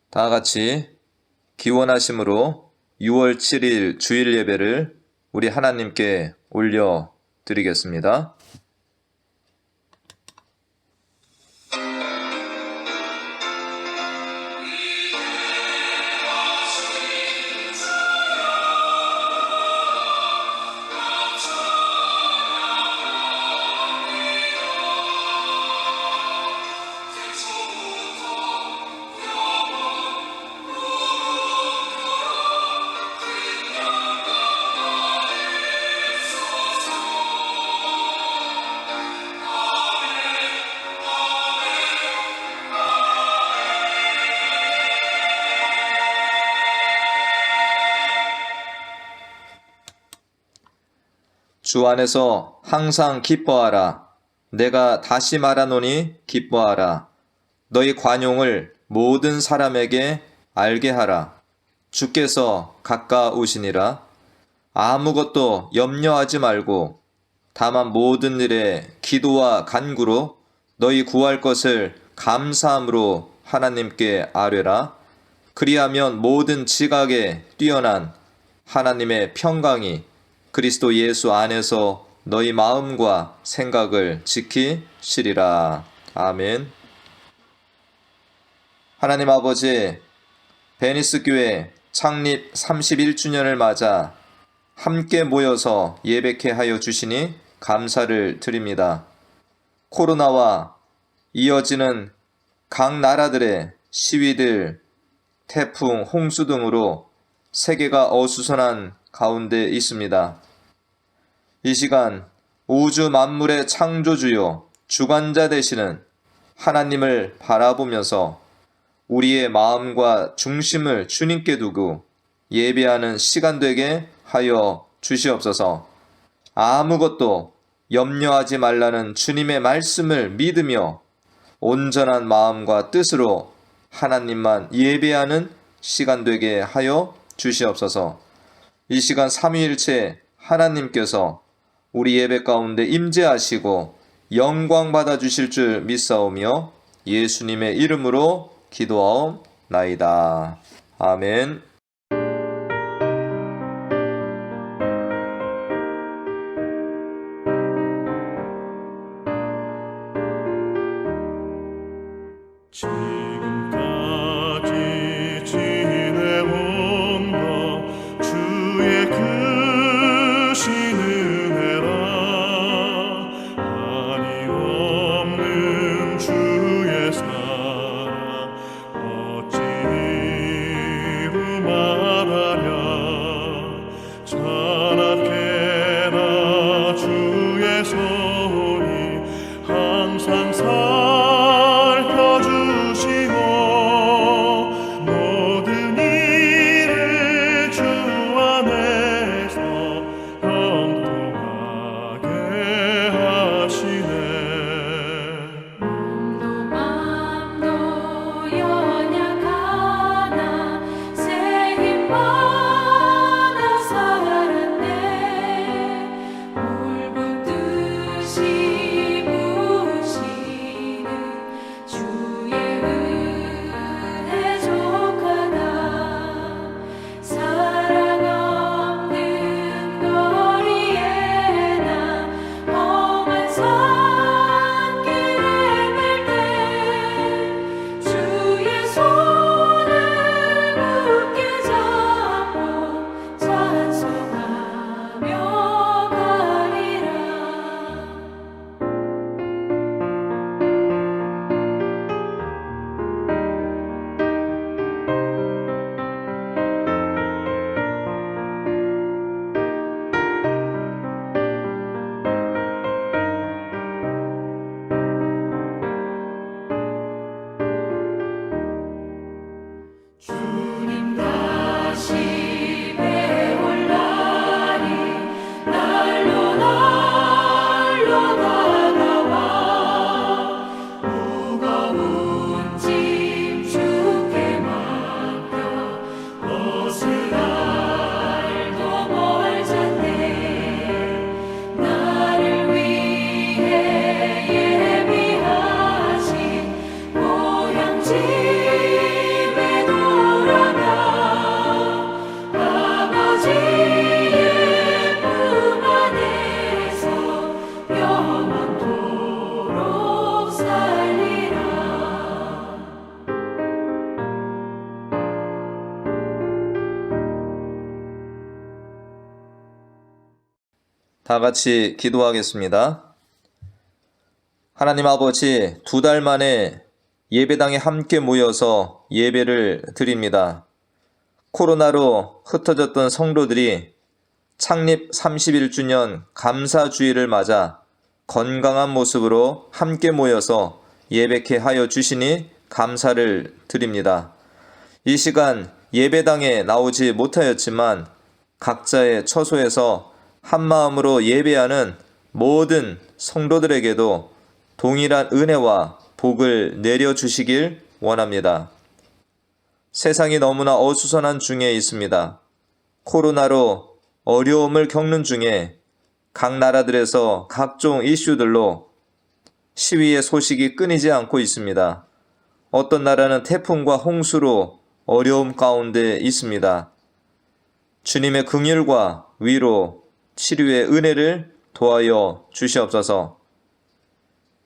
다 같이 기원하심으로 6월 7일 주일 예배를 우리 하나님께 올려 드리겠습니다. 주 안에서 항상 기뻐하라. 내가 다시 말하노니 기뻐하라. 너희 관용을 모든 사람에게 알게 하라. 주께서 가까우시니라. 아무것도 염려하지 말고 다만 모든 일에 기도와 간구로 너희 구할 것을 감사함으로 하나님께 아뢰라. 그리하면 모든 지각에 뛰어난 하나님의 평강이 그리스도 예수 안에서 너희 마음과 생각을 지키시리라. 아멘. 하나님 아버지, 베니스 교회 창립 31주년을 맞아 함께 모여서 예배케 하여 주시니 감사를 드립니다. 코로나와 이어지는 각 나라들의 시위들, 태풍, 홍수 등으로 세계가 어수선한 가운데 있습니다. 이 시간 우주 만물의 창조주요 주관자 되시는 하나님을 바라보면서 우리의 마음과 중심을 주님께 두고 예배하는 시간 되게 하여 주시옵소서. 아무것도 염려하지 말라는 주님의 말씀을 믿으며 온전한 마음과 뜻으로 하나님만 예배하는 시간 되게 하여 주시옵소서. 이 시간 삼위일체 하나님께서 우리 예배 가운데 임재하시고 영광 받아 주실 줄 믿사오며 예수님의 이름으로 기도하옵나이다. 아멘. 지금까지 지내온 것 주의 크신 은혜라. 한이 없는 주의 사랑 어찌 이루 말하랴. 자나깨나 주의 손이 항상 살펴주시 다 같이 기도하겠습니다. 하나님 아버지, 2달 만에 예배당에 함께 모여서 예배를 드립니다. 코로나로 흩어졌던 성도들이 창립 31주년 감사주일을 맞아 건강한 모습으로 함께 모여서 예배케 하여 주시니 감사를 드립니다. 이 시간 예배당에 나오지 못하였지만 각자의 처소에서 한마음으로 예배하는 모든 성도들에게도 동일한 은혜와 복을 내려주시길 원합니다. 세상이 너무나 어수선한 중에 있습니다. 코로나로 어려움을 겪는 중에 각 나라들에서 각종 이슈들로 시위의 소식이 끊이지 않고 있습니다. 어떤 나라는 태풍과 홍수로 어려움 가운데 있습니다. 주님의 긍휼과 위로, 치료의 은혜를 도하여 주시옵소서.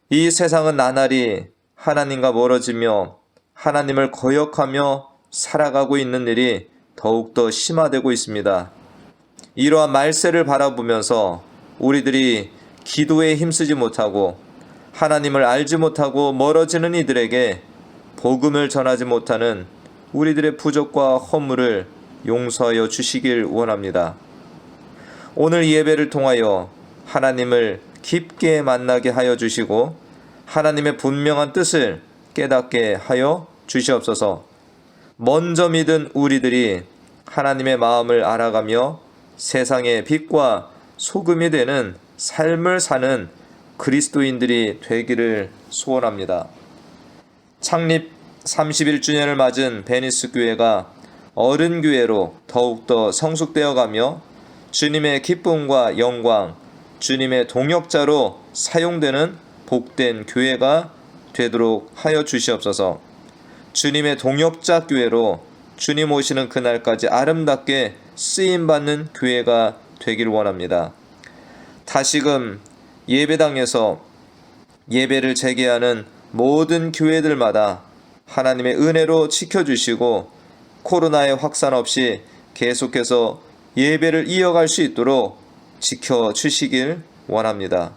이 세상은 나날이 하나님과 멀어지며 하나님을 거역하며 살아가고 있는 일이 더욱더 심화되고 있습니다. 이러한 말세를 바라보면서 우리들이 기도에 힘쓰지 못하고 하나님을 알지 못하고 멀어지는 이들에게 복음을 전하지 못하는 우리들의 부족과 허물을 용서하여 주시길 원합니다. 오늘 예배를 통하여 하나님을 깊게 만나게 하여 주시고 하나님의 분명한 뜻을 깨닫게 하여 주시옵소서. 먼저 믿은 우리들이 하나님의 마음을 알아가며 세상의 빛과 소금이 되는 삶을 사는 그리스도인들이 되기를 소원합니다. 창립 31주년을 맞은 베니스 교회가 어른 교회로 더욱더 성숙되어 가며 주님의 기쁨과 영광, 주님의 동역자로 사용되는 복된 교회가 되도록 하여 주시옵소서. 주님의 동역자 교회로 주님 오시는 그날까지 아름답게 쓰임받는 교회가 되길 원합니다. 다시금 예배당에서 예배를 재개하는 모든 교회들마다 하나님의 은혜로 지켜주시고 코로나의 확산 없이 계속해서 예배를 이어갈 수 있도록 지켜주시길 원합니다.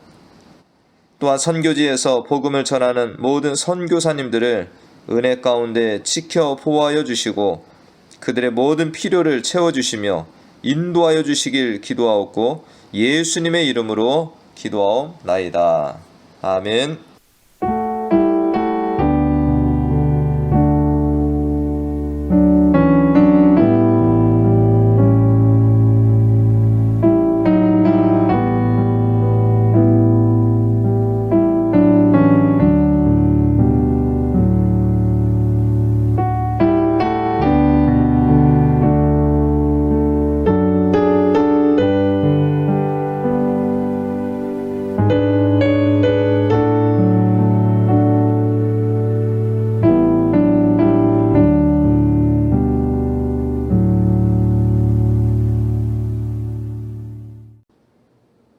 또한 선교지에서 복음을 전하는 모든 선교사님들을 은혜 가운데 지켜 보호하여 주시고 그들의 모든 필요를 채워주시며 인도하여 주시길 기도하옵고 예수님의 이름으로 기도하옵나이다. 아멘.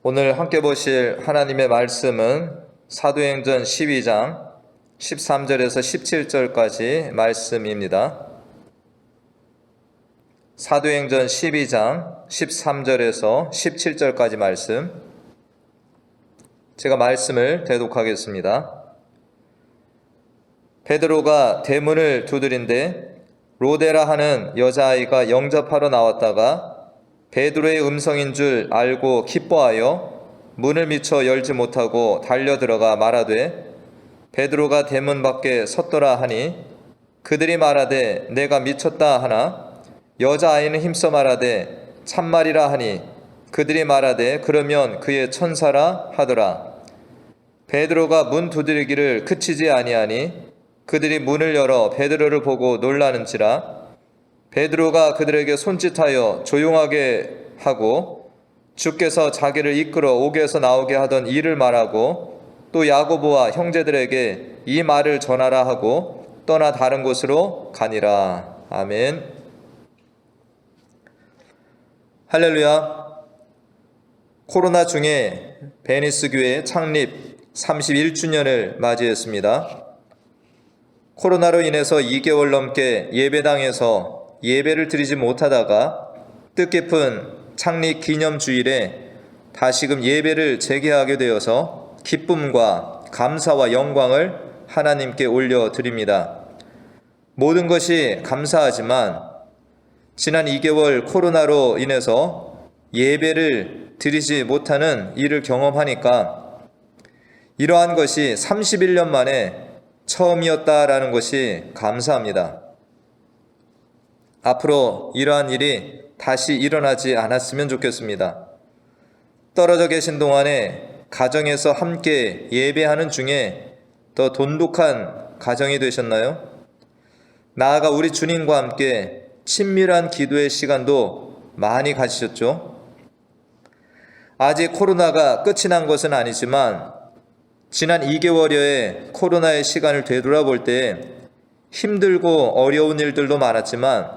오늘 함께 보실 하나님의 말씀은 사도행전 12장 13절에서 17절까지 말씀입니다. 사도행전 12장 13절에서 17절까지 말씀, 제가 말씀을 대독하겠습니다. 베드로가 대문을 두드린데 로데라 하는 여자아이가 영접하러 나왔다가 베드로의 음성인 줄 알고 기뻐하여 문을 미쳐 열지 못하고 달려들어가 말하되 베드로가 대문 밖에 섰더라 하니 그들이 말하되 내가 미쳤다 하나 여자아이는 힘써 말하되 참말이라 하니 그들이 말하되 그러면 그의 천사라 하더라. 베드로가 문 두드리기를 그치지 아니하니 그들이 문을 열어 베드로를 보고 놀라는지라. 베드로가 그들에게 손짓하여 조용하게 하고 주께서 자기를 이끌어 옥에서 나오게 하던 일을 말하고 또 야고보와 형제들에게 이 말을 전하라 하고 떠나 다른 곳으로 가니라. 아멘. 할렐루야. 코로나 중에 베니스 교회 창립 31주년을 맞이했습니다. 코로나로 인해서 2개월 넘게 예배당에서 예배를 드리지 못하다가 뜻깊은 창립 기념주일에 다시금 예배를 재개하게 되어서 기쁨과 감사와 영광을 하나님께 올려드립니다. 모든 것이 감사하지만 지난 2개월 코로나로 인해서 예배를 드리지 못하는 일을 경험하니까 이러한 것이 31년 만에 처음이었다라는 것이 감사합니다. 앞으로 이러한 일이 다시 일어나지 않았으면 좋겠습니다. 떨어져 계신 동안에 가정에서 함께 예배하는 중에 더 돈독한 가정이 되셨나요? 나아가 우리 주님과 함께 친밀한 기도의 시간도 많이 가지셨죠? 아직 코로나가 끝이 난 것은 아니지만 지난 2개월여의 코로나의 시간을 되돌아볼 때 힘들고 어려운 일들도 많았지만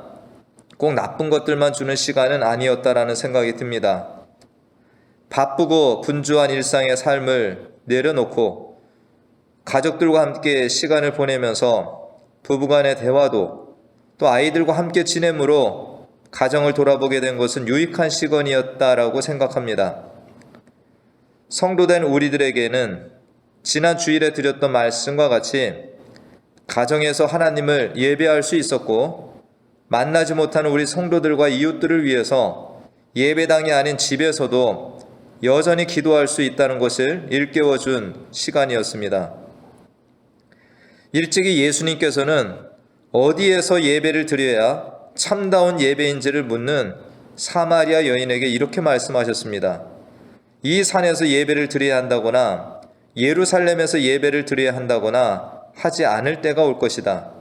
꼭 나쁜 것들만 주는 시간은 아니었다라는 생각이 듭니다. 바쁘고 분주한 일상의 삶을 내려놓고 가족들과 함께 시간을 보내면서 부부간의 대화도 또 아이들과 함께 지내므로 가정을 돌아보게 된 것은 유익한 시간이었다라고 생각합니다. 성도된 우리들에게는 지난 주일에 드렸던 말씀과 같이 가정에서 하나님을 예배할 수 있었고 만나지 못하는 우리 성도들과 이웃들을 위해서 예배당이 아닌 집에서도 여전히 기도할 수 있다는 것을 일깨워준 시간이었습니다. 일찍이 예수님께서는 어디에서 예배를 드려야 참다운 예배인지를 묻는 사마리아 여인에게 이렇게 말씀하셨습니다. 이 산에서 예배를 드려야 한다거나 예루살렘에서 예배를 드려야 한다거나 하지 않을 때가 올 것이다.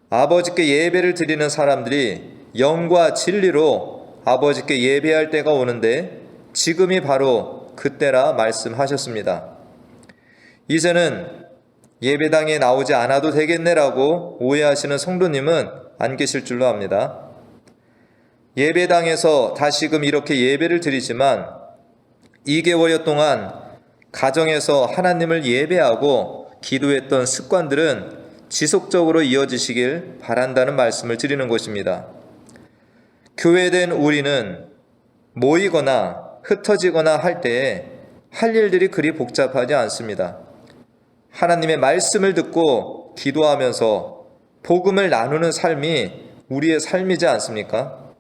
아버지께 예배를 드리는 사람들이 영과 진리로 아버지께 예배할 때가 오는데 지금이 바로 그때라 말씀하셨습니다. 이제는 예배당에 나오지 않아도 되겠네라고 오해하시는 성도님은 안 계실 줄로 압니다. 예배당에서 다시금 이렇게 예배를 드리지만 2개월여 동안 가정에서 하나님을 예배하고 기도했던 습관들은 지속적으로 이어지시길 바란다는 말씀을 드리는 것입니다. 교회된 우리는 모이거나 흩어지거나 할 때에 할 일들이 그리 복잡하지 않습니다. 하나님의 말씀을 듣고 기도하면서 복음을 나누는 삶이 우리의 삶이지 않습니까?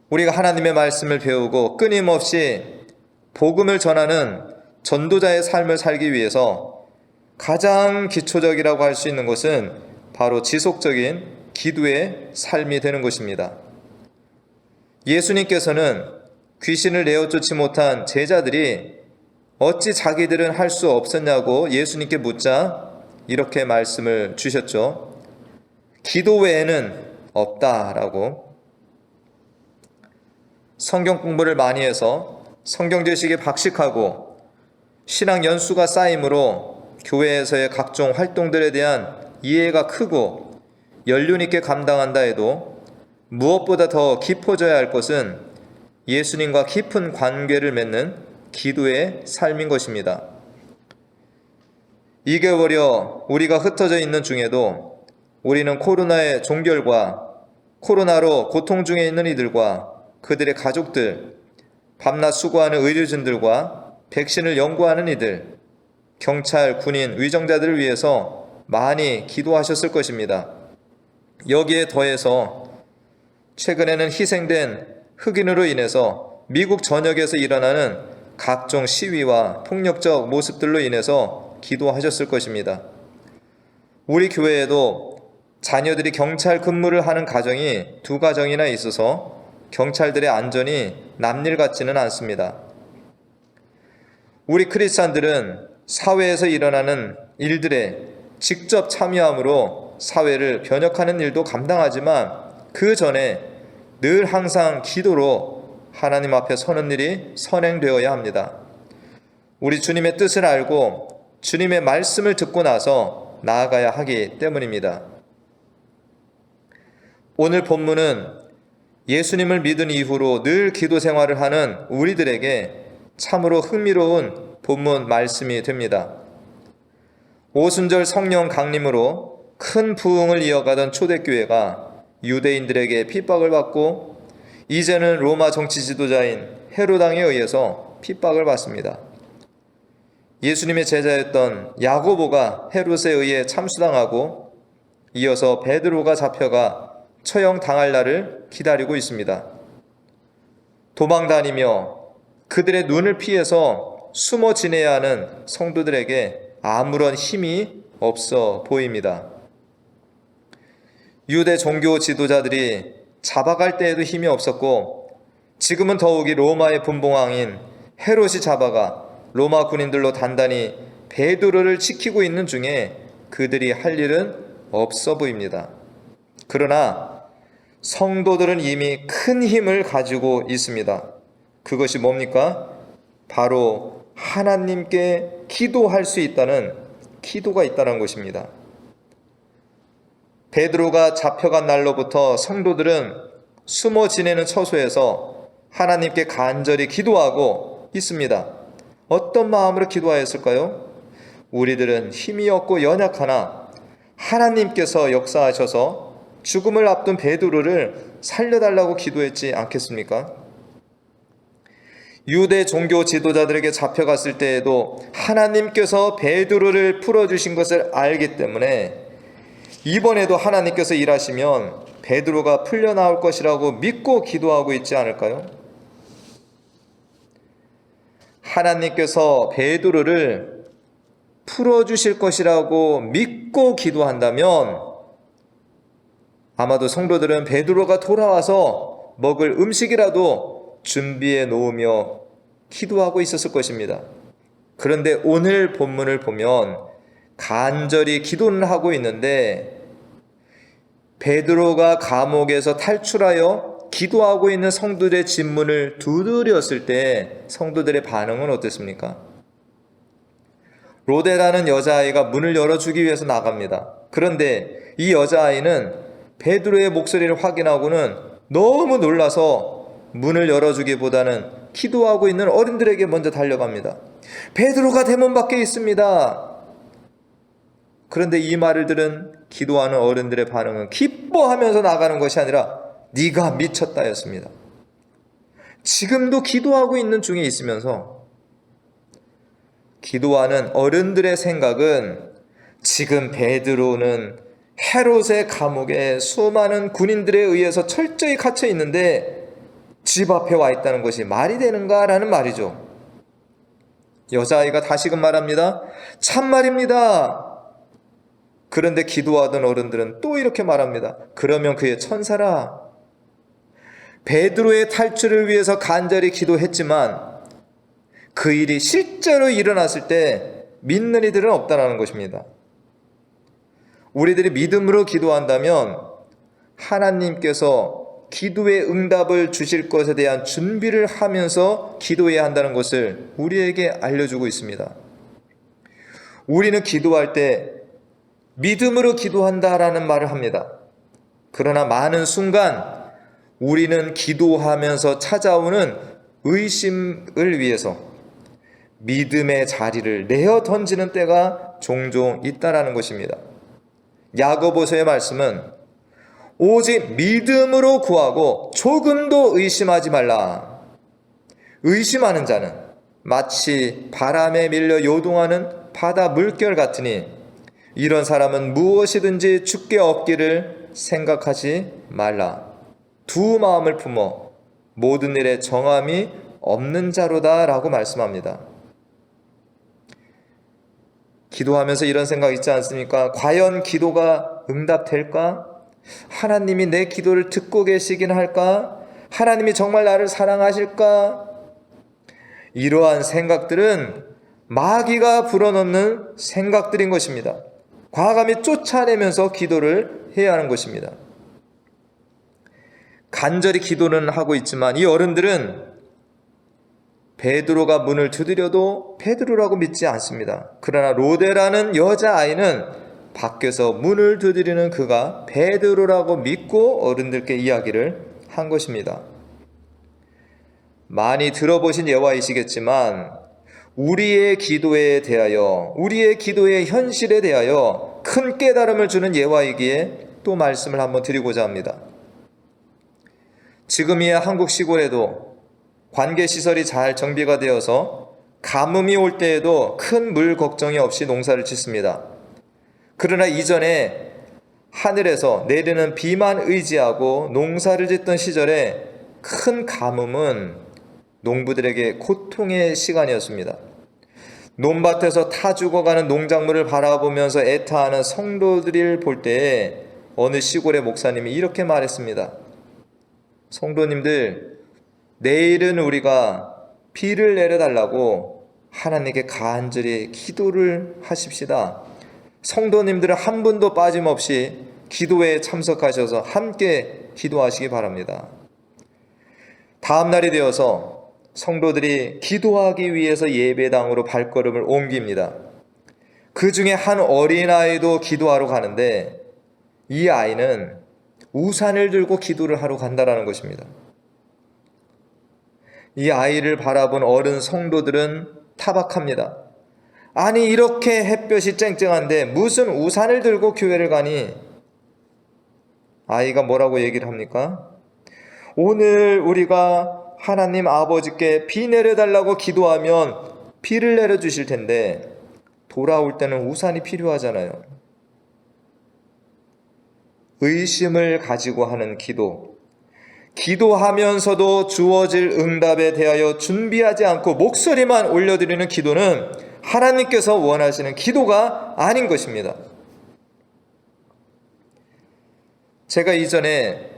우리가 하나님의 말씀을 배우고 끊임없이 복음을 전하는 전도자의 삶을 살기 위해서 가장 기초적이라고 할 수 있는 것은 바로 지속적인 기도의 삶이 되는 것입니다. 예수님께서는 귀신을 내어 쫓지 못한 제자들이 어찌 자기들은 할 수 없었냐고 예수님께 묻자 이렇게 말씀을 주셨죠. 기도 외에는 없다라고. 성경 공부를 많이 해서 성경 지식이 박식하고 신앙 연수가 쌓이므로 교회에서의 각종 활동들에 대한 이해가 크고 연륜 있게 감당한다 해도 무엇보다 더 깊어져야 할 것은 예수님과 깊은 관계를 맺는 기도의 삶인 것입니다. 2개월여 우리가 흩어져 있는 중에도 우리는 코로나의 종결과 코로나로 고통 중에 있는 이들과 그들의 가족들, 밤낮 수고하는 의료진들과 백신을 연구하는 이들, 경찰, 군인, 위정자들을 위해서 많이 기도하셨을 것입니다. 여기에 더해서 최근에는 희생된 흑인으로 인해서 미국 전역에서 일어나는 각종 시위와 폭력적 모습들로 인해서 기도하셨을 것입니다. 우리 교회에도 자녀들이 경찰 근무를 하는 가정이 2가정이나 있어서 경찰들의 안전이 남일 같지는 않습니다. 우리 크리스찬들은 사회에서 일어나는 일들에 직접 참여함으로 사회를 변혁하는 일도 감당하지만 그 전에 늘 항상 기도로 하나님 앞에 서는 일이 선행되어야 합니다. 우리 주님의 뜻을 알고 주님의 말씀을 듣고 나서 나아가야 하기 때문입니다. 오늘 본문은 예수님을 믿은 이후로 늘 기도 생활을 하는 우리들에게 참으로 흥미로운 본문 말씀이 됩니다. 오순절 성령 강림으로 큰 부흥을 이어가던 초대교회가 유대인들에게 핍박을 받고 이제는 로마 정치 지도자인 헤롯 왕에 의해서 핍박을 받습니다. 예수님의 제자였던 야고보가 헤롯에 의해 참수당하고 이어서 베드로가 잡혀가 처형당할 날을 기다리고 있습니다. 도망다니며 그들의 눈을 피해서 숨어 지내야 하는 성도들에게 아무런 힘이 없어 보입니다. 유대 종교 지도자들이 잡아갈 때에도 힘이 없었고 지금은 더욱이 로마의 분봉왕인 헤롯이 잡아가 로마 군인들로 단단히 베드로를 지키고 있는 중에 그들이 할 일은 없어 보입니다. 그러나 성도들은 이미 큰 힘을 가지고 있습니다. 그것이 뭡니까? 바로 하나님께 기도할 수 있다는 기도가 있다는 것입니다. 베드로가 잡혀간 날로부터 성도들은 숨어 지내는 처소에서 하나님께 간절히 기도하고 있습니다. 어떤 마음으로 기도하였을까요? 우리들은 힘이 없고 연약하나 하나님께서 역사하셔서 죽음을 앞둔 베드로를 살려달라고 기도했지 않겠습니까? 유대 종교 지도자들에게 잡혀갔을 때에도 하나님께서 베드로를 풀어주신 것을 알기 때문에 이번에도 하나님께서 일하시면 베드로가 풀려나올 것이라고 믿고 기도하고 있지 않을까요? 하나님께서 베드로를 풀어주실 것이라고 믿고 기도한다면 아마도 성도들은 베드로가 돌아와서 먹을 음식이라도 준비해 놓으며 기도하고 있었을 것입니다. 그런데 오늘 본문을 보면 간절히 기도는 하고 있는데 베드로가 감옥에서 탈출하여 기도하고 있는 성도들의 집문을 두드렸을 때 성도들의 반응은 어땠습니까? 로데라는 여자아이가 문을 열어주기 위해서 나갑니다. 그런데 이 여자아이는 베드로의 목소리를 확인하고는 너무 놀라서 문을 열어주기보다는 기도하고 있는 어른들에게 먼저 달려갑니다. 베드로가 대문 밖에 있습니다. 그런데 이 말을 들은 기도하는 어른들의 반응은 기뻐하면서 나가는 것이 아니라 네가 미쳤다였습니다. 지금도 기도하고 있는 중에 있으면서 기도하는 어른들의 생각은 지금 베드로는 헤롯의 감옥에 수많은 군인들에 의해서 철저히 갇혀 있는데 집 앞에 와 있다는 것이 말이 되는가라는 말이죠. 여자아이가 다시금 말합니다. 참말입니다. 그런데 기도하던 어른들은 또 이렇게 말합니다. 그러면 그의 천사라. 베드로의 탈출을 위해서 간절히 기도했지만 그 일이 실제로 일어났을 때 믿는 이들은 없다는 것입니다. 우리들이 믿음으로 기도한다면 하나님께서 기도의 응답을 주실 것에 대한 준비를 하면서 기도해야 한다는 것을 우리에게 알려주고 있습니다. 우리는 기도할 때 믿음으로 기도한다라는 말을 합니다. 그러나 많은 순간 우리는 기도하면서 찾아오는 의심을 위해서 믿음의 자리를 내어 던지는 때가 종종 있다라는 것입니다. 야고보서의 말씀은 오직 믿음으로 구하고 조금도 의심하지 말라. 의심하는 자는 마치 바람에 밀려 요동하는 바다 물결 같으니 이런 사람은 무엇이든지 주께 얻기를 생각하지 말라. 두 마음을 품어 모든 일에 정함이 없는 자로다 라고 말씀합니다. 기도하면서 이런 생각 있지 않습니까? 과연 기도가 응답될까? 하나님이 내 기도를 듣고 계시긴 할까? 하나님이 정말 나를 사랑하실까? 이러한 생각들은 마귀가 불어넣는 생각들인 것입니다. 과감히 쫓아내면서 기도를 해야 하는 것입니다. 간절히 기도는 하고 있지만 이 어른들은 베드로가 문을 두드려도 베드로라고 믿지 않습니다. 그러나 로데라는 여자아이는 밖에서 문을 두드리는 그가 베드로라고 믿고 어른들께 이야기를 한 것입니다. 많이 들어보신 예화이시겠지만 우리의 기도에 대하여, 우리의 기도의 현실에 대하여 큰 깨달음을 주는 예화이기에 또 말씀을 한번 드리고자 합니다. 지금이야 한국 시골에도 관계시설이 잘 정비가 되어서 가뭄이 올 때에도 큰 물 걱정이 없이 농사를 짓습니다. 그러나 이전에 하늘에서 내리는 비만 의지하고 농사를 짓던 시절에 큰 가뭄은 농부들에게 고통의 시간이었습니다. 논밭에서 타 죽어가는 농작물을 바라보면서 애타하는 성도들을 볼 때에 어느 시골의 목사님이 이렇게 말했습니다. 성도님들, 내일은 우리가 비를 내려달라고 하나님께 간절히 기도를 하십시다. 성도님들은 한 분도 빠짐없이 기도에 참석하셔서 함께 기도하시기 바랍니다. 다음 날이 되어서 성도들이 기도하기 위해서 예배당으로 발걸음을 옮깁니다. 그 중에 한 어린아이도 기도하러 가는데 이 아이는 우산을 들고 기도를 하러 간다라는 것입니다. 이 아이를 바라본 어른 성도들은 타박합니다. 아니, 이렇게 햇볕이 쨍쨍한데 무슨 우산을 들고 교회를 가니? 아이가 뭐라고 얘기를 합니까? 오늘 우리가 하나님 아버지께 비 내려달라고 기도하면 비를 내려주실 텐데 돌아올 때는 우산이 필요하잖아요. 의심을 가지고 하는 기도, 기도하면서도 주어질 응답에 대하여 준비하지 않고 목소리만 올려드리는 기도는 하나님께서 원하시는 기도가 아닌 것입니다. 제가 이전에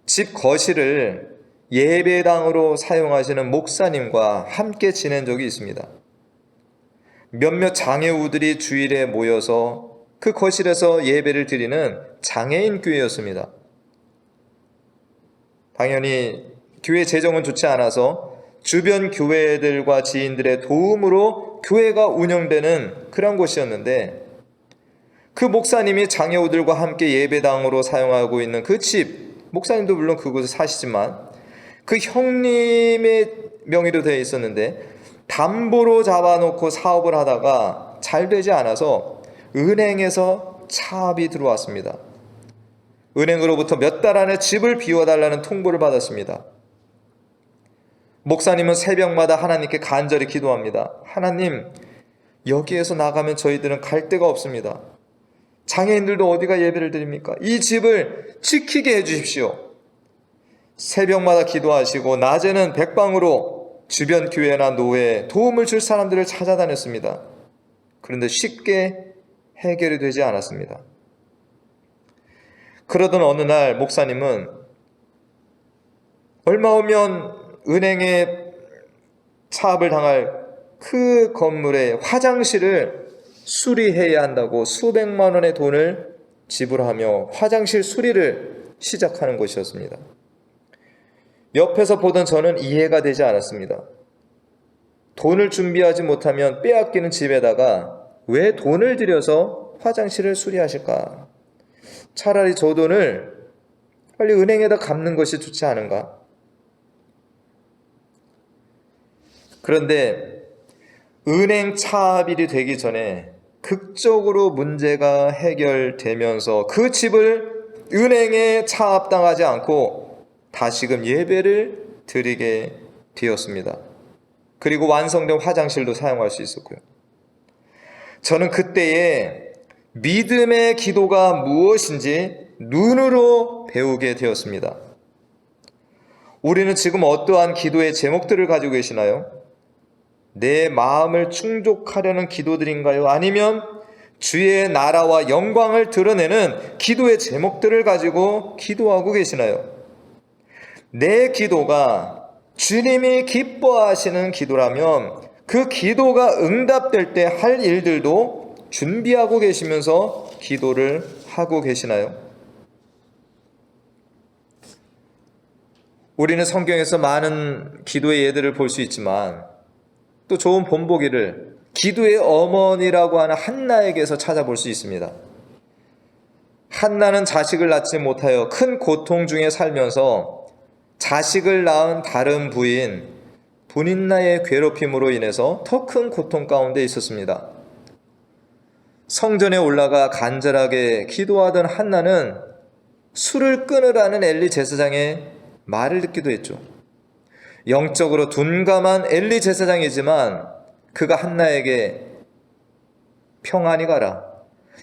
집 거실을 예배당으로 사용하시는 목사님과 함께 지낸 적이 있습니다. 몇몇 장애우들이 주일에 모여서 그 거실에서 예배를 드리는 장애인 교회였습니다. 당연히 교회 재정은 좋지 않아서 주변 교회들과 지인들의 도움으로 교회가 운영되는 그런 곳이었는데, 그 목사님이 장애우들과 함께 예배당으로 사용하고 있는 그 집, 목사님도 물론 그곳에 사시지만 그 형님의 명의로 되어 있었는데 담보로 잡아놓고 사업을 하다가 잘 되지 않아서 은행에서 차압이 들어왔습니다. 은행으로부터 몇 달 안에 집을 비워달라는 통보를 받았습니다. 목사님은 새벽마다 하나님께 간절히 기도합니다. 하나님, 여기에서 나가면 저희들은 갈 데가 없습니다. 장애인들도 어디가 예배를 드립니까? 이 집을 지키게 해주십시오. 새벽마다 기도하시고 낮에는 백방으로 주변 교회나 노회에 도움을 줄 사람들을 찾아다녔습니다. 그런데 쉽게 해결이 되지 않았습니다. 그러던 어느 날 목사님은 얼마 후면 은행에 차압을 당할 그 건물의 화장실을 수리해야 한다고 수백만 원의 돈을 지불하며 화장실 수리를 시작하는 것이었습니다. 옆에서 보던 저는 이해가 되지 않았습니다. 돈을 준비하지 못하면 빼앗기는 집에다가 왜 돈을 들여서 화장실을 수리하실까? 차라리 저 돈을 빨리 은행에다 갚는 것이 좋지 않은가? 그런데 은행 차압일이 되기 전에 극적으로 문제가 해결되면서 그 집을 은행에 차압당하지 않고 다시금 예배를 드리게 되었습니다. 그리고 완성된 화장실도 사용할 수 있었고요. 저는 그때에 믿음의 기도가 무엇인지 눈으로 배우게 되었습니다. 우리는 지금 어떠한 기도의 제목들을 가지고 계시나요? 내 마음을 충족하려는 기도들인가요? 아니면 주의 나라와 영광을 드러내는 기도의 제목들을 가지고 기도하고 계시나요? 내 기도가 주님이 기뻐하시는 기도라면 그 기도가 응답될 때 할 일들도 준비하고 계시면서 기도를 하고 계시나요? 우리는 성경에서 많은 기도의 예들을 볼 수 있지만 또 좋은 본보기를 기도의 어머니라고 하는 한나에게서 찾아볼 수 있습니다. 한나는 자식을 낳지 못하여 큰 고통 중에 살면서 자식을 낳은 다른 부인 분인나의 괴롭힘으로 인해서 더 큰 고통 가운데 있었습니다. 성전에 올라가 간절하게 기도하던 한나는 술을 끊으라는 엘리 제사장의 말을 듣기도 했죠. 영적으로 둔감한 엘리 제사장이지만 그가 한나에게 평안히 가라.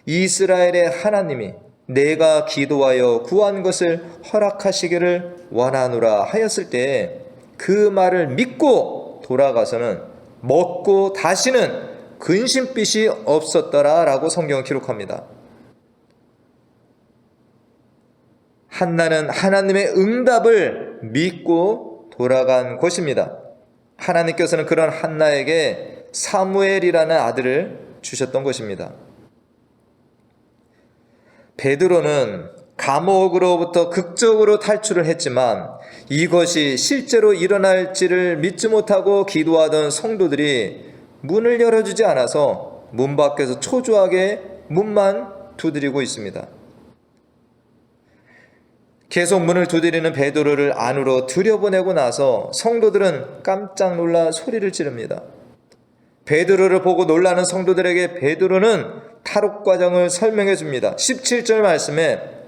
이스라엘의 하나님이 내가 기도하여 구한 것을 허락하시기를 원하노라 하였을 때 그 말을 믿고 돌아가서는 먹고 다시는 근심빛이 없었더라 라고 성경은 기록합니다. 한나는 하나님의 응답을 믿고 돌아간 것입니다. 하나님께서는 그런 한나에게 사무엘이라는 아들을 주셨던 것입니다. 베드로는 감옥으로부터 극적으로 탈출을 했지만 이것이 실제로 일어날지를 믿지 못하고 기도하던 성도들이 문을 열어주지 않아서 문 밖에서 초조하게 문만 두드리고 있습니다. 계속 문을 두드리는 베드로를 안으로 들여보내고 나서 성도들은 깜짝 놀라 소리를 지릅니다. 베드로를 보고 놀라는 성도들에게 베드로는 탈옥 과정을 설명해 줍니다. 17절 말씀에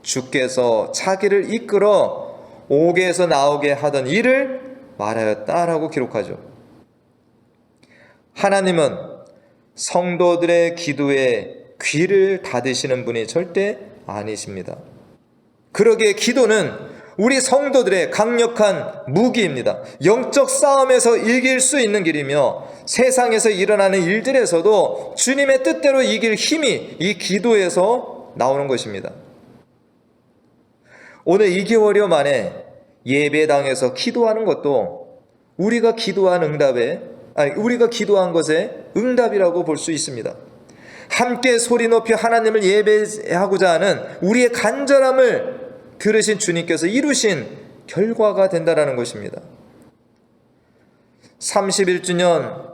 주께서 자기를 이끌어 옥에서 나오게 하던 일을 말하였다라고 기록하죠. 하나님은 성도들의 기도에 귀를 닫으시는 분이 절대 아니십니다. 그러기에 기도는 우리 성도들의 강력한 무기입니다. 영적 싸움에서 이길 수 있는 길이며 세상에서 일어나는 일들에서도 주님의 뜻대로 이길 힘이 이 기도에서 나오는 것입니다. 오늘 2개월여 만에 예배당에서 기도하는 것도 우리가 기도한 것의 응답이라고 볼 수 있습니다. 함께 소리 높이 하나님을 예배하고자 하는 우리의 간절함을 들으신 주님께서 이루신 결과가 된다는 것입니다. 31주년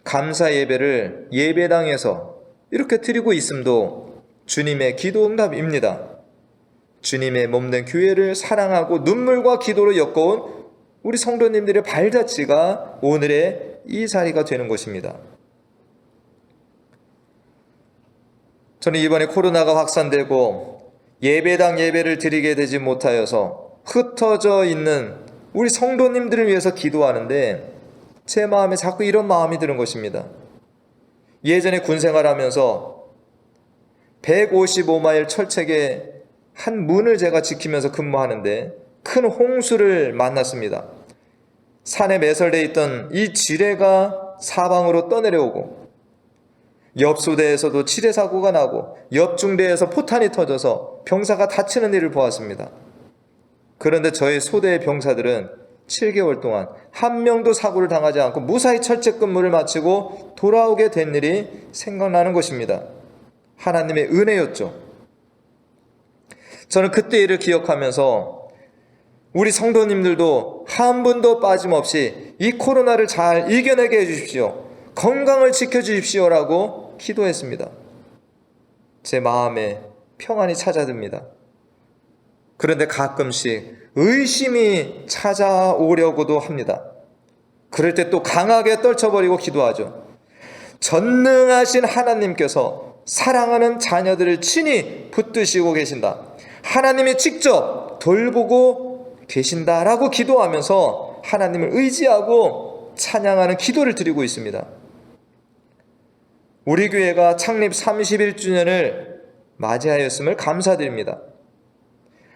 감사 예배를 예배당에서 이렇게 드리고 있음도 주님의 기도 응답입니다. 주님의 몸된 교회를 사랑하고 눈물과 기도로 엮어온 우리 성도님들의 발자취가 오늘의 이 자리가 되는 것입니다. 저는 이번에 코로나가 확산되고 예배당 예배를 드리게 되지 못하여서 흩어져 있는 우리 성도님들을 위해서 기도하는데 제 마음에 자꾸 이런 마음이 드는 것입니다. 예전에 군 생활하면서 155마일 철책의 한 문을 제가 지키면서 근무하는데 큰 홍수를 만났습니다. 산에 매설되어 있던 이 지뢰가 사방으로 떠내려오고 옆 소대에서도 지뢰 사고가 나고 옆 중대에서 포탄이 터져서 병사가 다치는 일을 보았습니다. 그런데 저희 소대의 병사들은 7개월 동안 한 명도 사고를 당하지 않고 무사히 철책 근무를 마치고 돌아오게 된 일이 생각나는 것입니다. 하나님의 은혜였죠. 저는 그때 일을 기억하면서 우리 성도님들도 한 분도 빠짐없이 이 코로나를 잘 이겨내게 해주십시오. 건강을 지켜주십시오라고 기도했습니다. 제 마음에 평안이 찾아듭니다. 그런데 가끔씩 의심이 찾아오려고도 합니다. 그럴 때 또 강하게 떨쳐버리고 기도하죠. 전능하신 하나님께서 사랑하는 자녀들을 친히 붙드시고 계신다. 하나님이 직접 돌보고 계신다라고 기도하면서 하나님을 의지하고 찬양하는 기도를 드리고 있습니다. 우리 교회가 창립 31주년을 맞이하였음을 감사드립니다.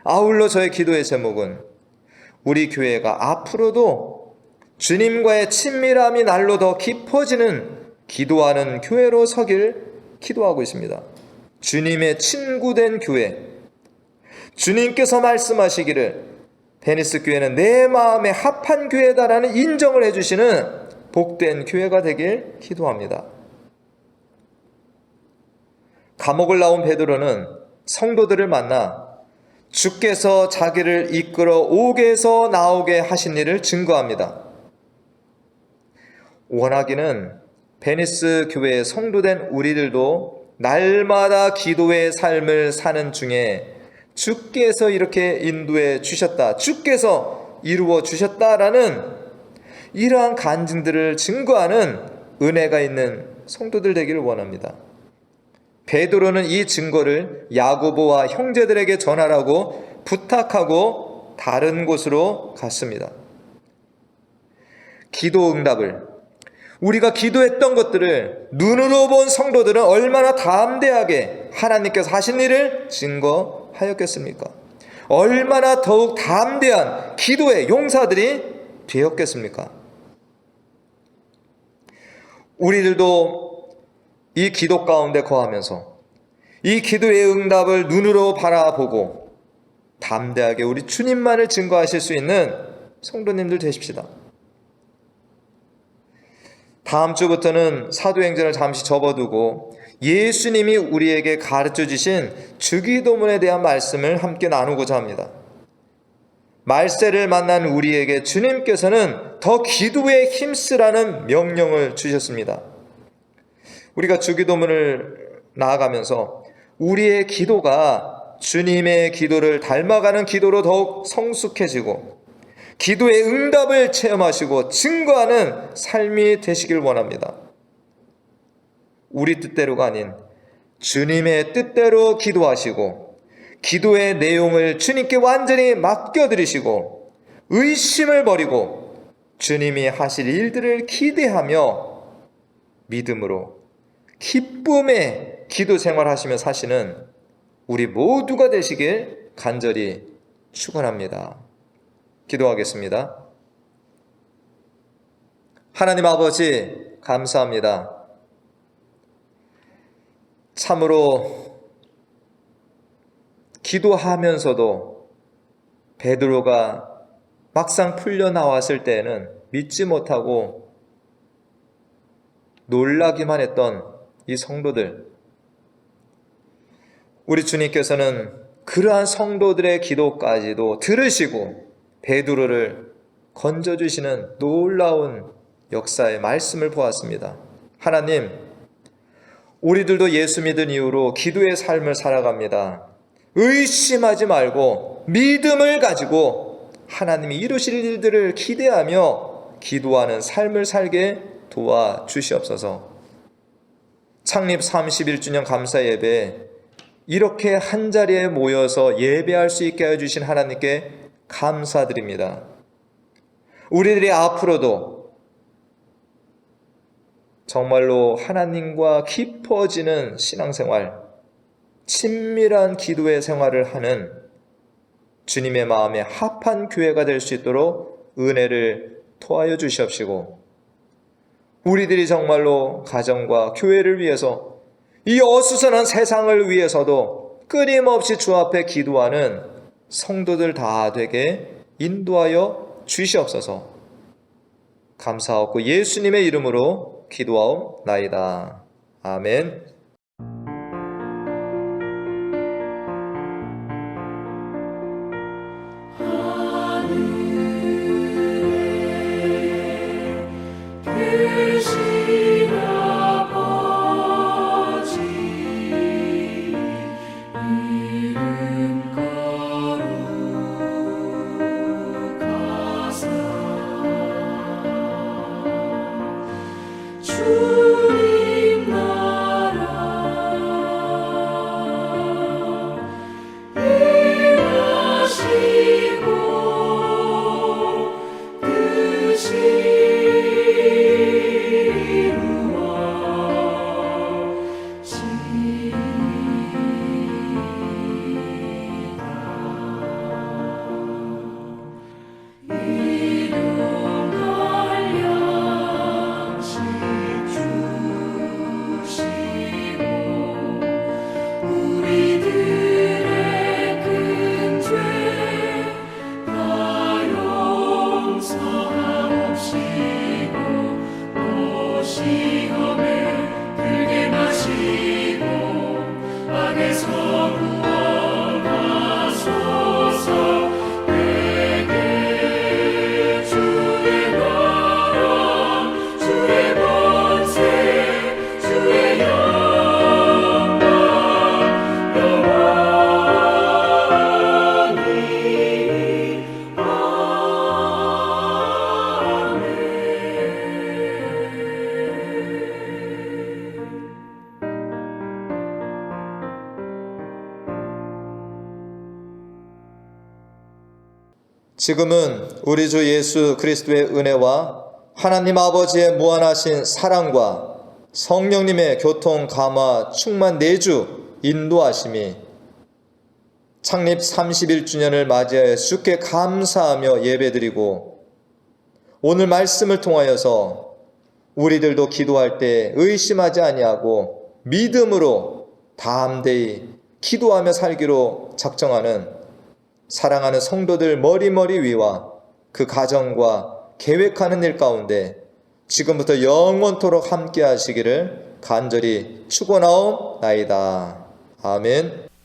아울러 저의 기도의 제목은 우리 교회가 앞으로도 주님과의 친밀함이 날로 더 깊어지는 기도하는 교회로 서길 기도하고 있습니다. 주님의 친구된 교회, 주님께서 말씀하시기를 베니스 교회는 내 마음에 합한 교회다라는 인정을 해주시는 복된 교회가 되길 기도합니다. 감옥을 나온 베드로는 성도들을 만나 주께서 자기를 이끌어 옥에서 나오게 하신 일을 증거합니다. 원하기는 베니스 교회의 성도된 우리들도 날마다 기도의 삶을 사는 중에 주께서 이렇게 인도해 주셨다, 주께서 이루어 주셨다라는 이러한 간증들을 증거하는 은혜가 있는 성도들 되기를 원합니다. 베드로는 이 증거를 야고보와 형제들에게 전하라고 부탁하고 다른 곳으로 갔습니다. 기도 응답을, 우리가 기도했던 것들을 눈으로 본 성도들은 얼마나 담대하게 하나님께서 하신 일을 증거하였겠습니까? 얼마나 더욱 담대한 기도의 용사들이 되었겠습니까? 우리들도 이 기도 가운데 거하면서 이 기도의 응답을 눈으로 바라보고 담대하게 우리 주님만을 증거하실 수 있는 성도님들 되십시다. 다음 주부터는 사도행전을 잠시 접어두고 예수님이 우리에게 가르쳐 주신 주기도문에 대한 말씀을 함께 나누고자 합니다. 말세를 만난 우리에게 주님께서는 더 기도에 힘쓰라는 명령을 주셨습니다. 우리가 주기도문을 나아가면서 우리의 기도가 주님의 기도를 닮아가는 기도로 더욱 성숙해지고 기도의 응답을 체험하시고 증거하는 삶이 되시길 원합니다. 우리 뜻대로가 아닌 주님의 뜻대로 기도하시고 기도의 내용을 주님께 완전히 맡겨드리시고 의심을 버리고 주님이 하실 일들을 기대하며 믿음으로 기쁨의 기도 생활하시며 사시는 우리 모두가 되시길 간절히 축원합니다. 기도하겠습니다. 하나님 아버지, 감사합니다. 참으로 기도하면서도 베드로가 막상 풀려 나왔을 때에는 믿지 못하고 놀라기만 했던 이 성도들, 우리 주님께서는 그러한 성도들의 기도까지도 들으시고 베드로를 건져주시는 놀라운 역사의 말씀을 보았습니다. 하나님, 우리들도 예수 믿은 이후로 기도의 삶을 살아갑니다. 의심하지 말고 믿음을 가지고 하나님이 이루실 일들을 기대하며 기도하는 삶을 살게 도와주시옵소서. 창립 31주년 감사 예배, 이렇게 한자리에 모여서 예배할 수 있게 해주신 하나님께 감사드립니다. 우리들이 앞으로도 정말로 하나님과 깊어지는 신앙생활, 친밀한 기도의 생활을 하는 주님의 마음에 합한 교회가 될 수 있도록 은혜를 토하여 주시옵시고, 우리들이 정말로 가정과 교회를 위해서 이 어수선한 세상을 위해서도 끊임없이 주 앞에 기도하는 성도들 다 되게 인도하여 주시옵소서. 감사하고 예수님의 이름으로 기도하옵나이다. 아멘. 지금은 우리 주 예수 그리스도의 은혜와 하나님 아버지의 무한하신 사랑과 성령님의 교통, 감화, 충만 내주, 인도하심이 창립 31주년을 맞이하여 주께 감사하며 예배드리고 오늘 말씀을 통하여서 우리들도 기도할 때 의심하지 아니하고 믿음으로 담대히 기도하며 살기로 작정하는 사랑하는 성도들 머리머리 위와 그 가정과 계획하는 일 가운데 지금부터 영원토록 함께 하시기를 간절히 축원하옵나이다. 아멘.